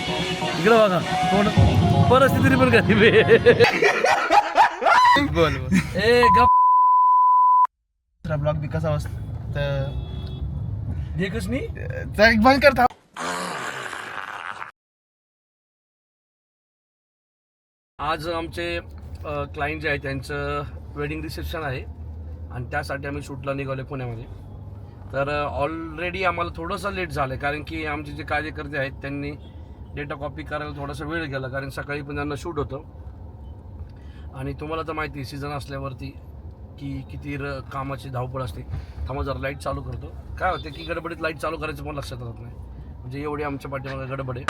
इकडे बघा कोण परिस्थिती पण गरीब बोल ए गप ब्लॉग बी कसा तर देखच नाही बंद करता. आज आमचे क्लायंट जे आहे त्यांचं वेडिंग रिसेप्शन आहे आणि त्यासाठी आम्ही शूटला निघालो पुण्यामध्ये. तर ऑलरेडी आम्हाला थोडंसं लेट झालं आहे कारण की आमचे जे कार्यकर्ते आहेत त्यांनी डेटा कॉपी करायला थोडासा वेळ गेला कारण सकाळी पण त्यांना शूट होतं आणि तुम्हाला तर माहिती आहे सीझन असल्यावरती की किती कामाची धावपळ असते. थांबा जरा लाईट चालू करतो. काय होते की गडबडीत लाईट चालू करायचं पण लक्षात राहत नाही म्हणजे एवढी आमच्या पाठीमागे गडबड आहे.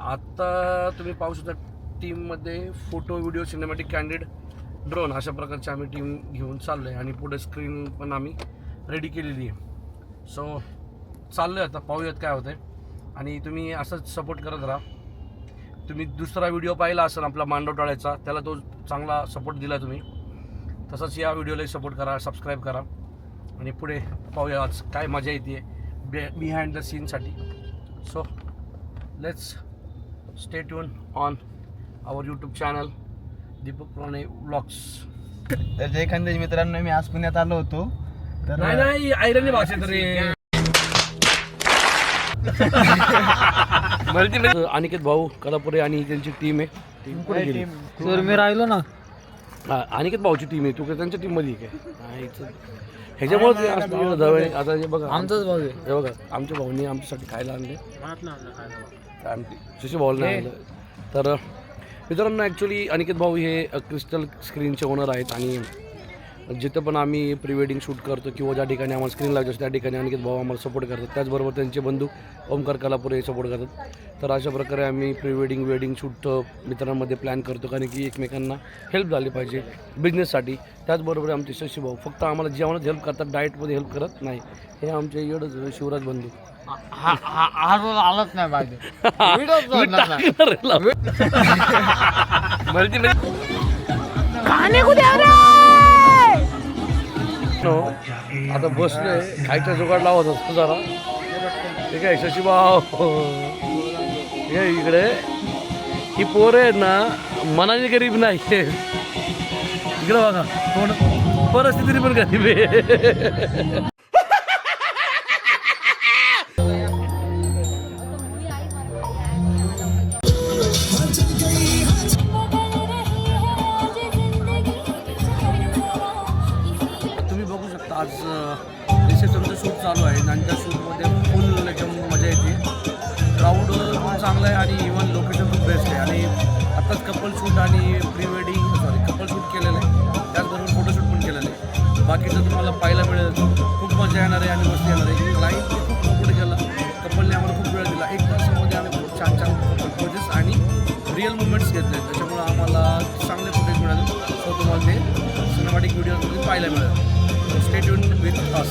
आत्ता तुम्ही पाहू शकता टीममध्ये photo video cinematic candid drone अशा प्रकारची आम्ही टीम घेऊन चाललो आहे आणि पुढे स्क्रीन पण आम्ही रेडी केलेली आहे. सो चाललो आहे आता पाहूयात काय होतं आहे आणि तुम्ही असंच सपोर्ट करत राहा. तुम्ही दुसरा व्हिडिओ पाहिला असेल आपला मांडवटाळ्याचा त्याला तो चांगला सपोर्ट दिला तुम्ही तसंच या व्हिडिओलाही सपोर्ट करा सबस्क्राईब करा आणि पुढे पाहूया आज काय मजा येते बिहाइंड द सीनसाठी. So let's stay tune on our YouTube channel Deepak Pranay vlogs. तर जय खानदेश मित्रांनो, मी आज पुण्यात आलो होतो तर नाही ऐरणी भाषेत रे. अनिकेत भाऊ कलापुरे आणि त्यांची टीम आहे. टीम कुठे गेली? सर मी राहिलो ना. अनिकेत भाऊची टीम आहे. तू काय त्यांच्या टीम मध्ये काय ह्याच्यामुळे आता हे बघा आमचाच भाऊ आहे. हे बघा आमच्या भाऊनी आमच्यासाठी खायला आणले शशी भाऊला आणलं. तर मित्रांनो ॲक्च्युली अनिकेत भाऊ हे क्रिस्टल स्क्रीनचे ओनर आहेत आणि जिथं पण आम्ही प्री वेडिंग शूट करतो किंवा ज्या ठिकाणी आम्हाला स्क्रीन लागतो त्या ठिकाणी अनिकेत भाऊ आम्हाला सपोर्ट करतात. त्याचबरोबर त्यांचे बंधू ओमकार कलापुरे सपोर्ट करतात. तर अशा प्रकारे आम्ही प्री वेडिंग शूट मित्रांमध्ये प्लॅन करतो कारण की एकमेकांना हेल्प झाली पाहिजे बिझनेससाठी. त्याचबरोबर आमचे शशी भाऊ फक्त आम्हाला जेवणात हेल्प करतात, डाएटमध्ये हेल्प करत नाही. हे आमचे एवढंच शिवराज बंधू आलंच नाही पाहिजे. आता बसलोय खायचा जुगाड लावत असतो जरा. ठीक आहे शशी भाऊ हे इकडे ही पोरं आहेत ना मनाने गरीब नाही. इकडे बघा कोण परिस्थिती पण गरीब आहे. तुम्ही बघू शकता आज रिसेप्शनचं शूट चालू आहे आणि त्या शूटमध्ये फुल एकदम मजा येते. क्राऊड पण चांगलं आहे आणि इव्हन लोकेशन खूप बेस्ट आहे. आणि आत्ताच कपल शूट आणि कपल शूट केलेलं आहे त्याचबरोबर फोटोशूट पण केलेलं आहे. बाकीचं तुम्हाला पाहायला मिळेल. खूप मजा येणार आहे आणि मस्ती येणार आहे. क्लायंट खूप पुढे गेला. कपलने आम्हाला खूप वेळ दिला. 1 तासामध्ये आम्ही खूप छान फोटोज आणि रिअल मुवमेंट्स घेतले त्याच्यामुळं आम्हाला चांगले फुटेज मिळाले. सो तुम्हाला ते सिनेमॅटिक व्हिडिओजमध्ये पाहायला मिळेल. Stay tuned with us.